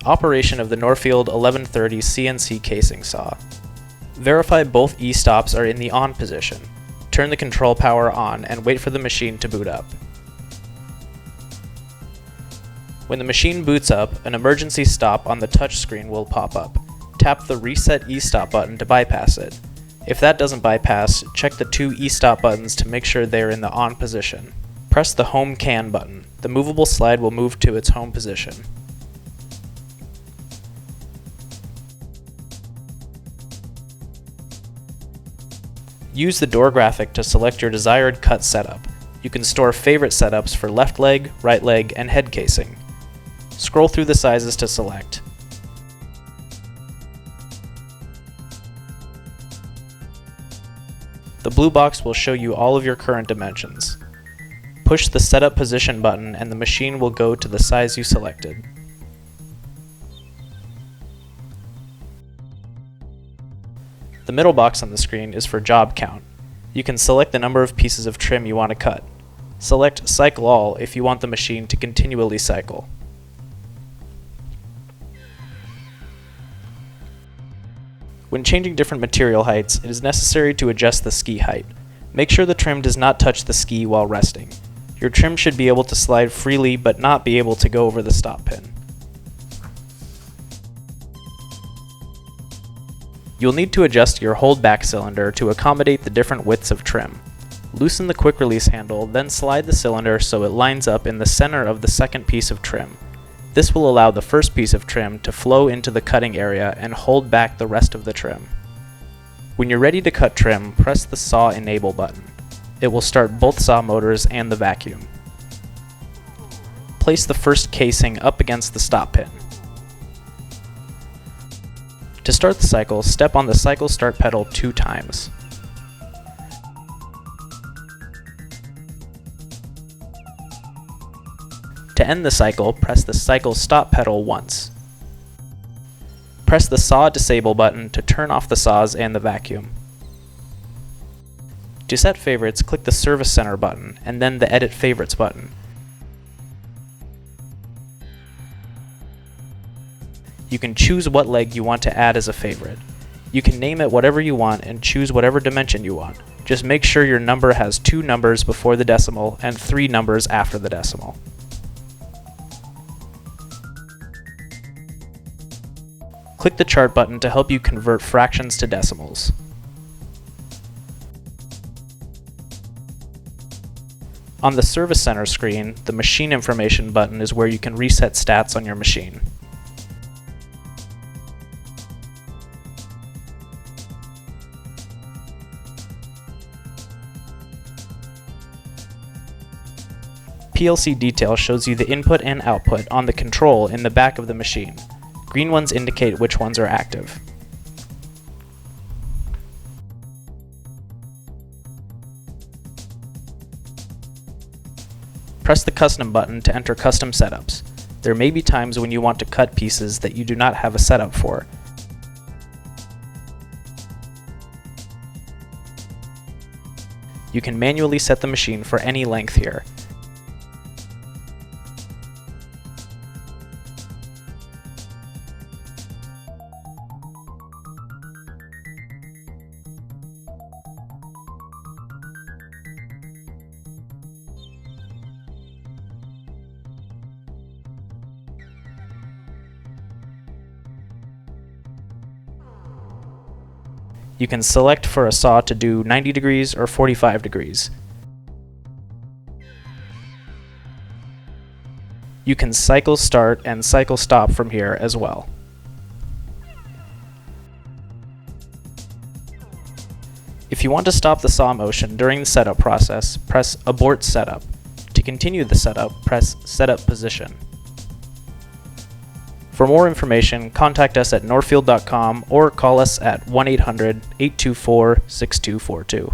Operation of the Norfield 1130 CNC casing saw. Verify both E-stops are in the on position. Turn the control power on and wait for the machine to boot up. When the machine boots up, an emergency stop on the touch screen will pop up. Tap the Reset E-stop button to bypass it. If that doesn't bypass, check the two E-stop buttons to make sure they're in the on position. Press the Home Can button. The movable slide will move to its home position. Use the door graphic to select your desired cut setup. You can store favorite setups for left leg, right leg, and head casing. Scroll through the sizes to select. The blue box will show you all of your current dimensions. Push the Setup Position button and the machine will go to the size you selected. The middle box on the screen is for job count. You can select the number of pieces of trim you want to cut. Select Cycle All if you want the machine to continually cycle. When changing different material heights, it is necessary to adjust the ski height. Make sure the trim does not touch the ski while resting. Your trim should be able to slide freely but not be able to go over the stop pin. You'll need to adjust your hold-back cylinder to accommodate the different widths of trim. Loosen the quick release handle, then slide the cylinder so it lines up in the center of the second piece of trim. This will allow the first piece of trim to flow into the cutting area and hold back the rest of the trim. When you're ready to cut trim, press the Saw Enable button. It will start both saw motors and the vacuum. Place the first casing up against the stop pin. To start the cycle, step on the cycle start pedal 2 times. To end the cycle, press the cycle stop pedal once. Press the Saw Disable button to turn off the saws and the vacuum. To set favorites, click the Service Center button and then the Edit Favorites button. You can choose what leg you want to add as a favorite. You can name it whatever you want and choose whatever dimension you want. Just make sure your number has 2 numbers before the decimal and 3 numbers after the decimal. Click the Chart button to help you convert fractions to decimals. On the Service Center screen, the Machine Information button is where you can reset stats on your machine. PLC Detail shows you the input and output on the control in the back of the machine. Green ones indicate which ones are active. Press the Custom button to enter custom setups. There may be times when you want to cut pieces that you do not have a setup for. You can manually set the machine for any length here. You can select for a saw to do 90 degrees or 45 degrees. You can cycle start and cycle stop from here as well. If you want to stop the saw motion during the setup process, press Abort Setup. To continue the setup, press Setup Position. For more information, contact us at norfield.com or call us at 1-800-824-6242.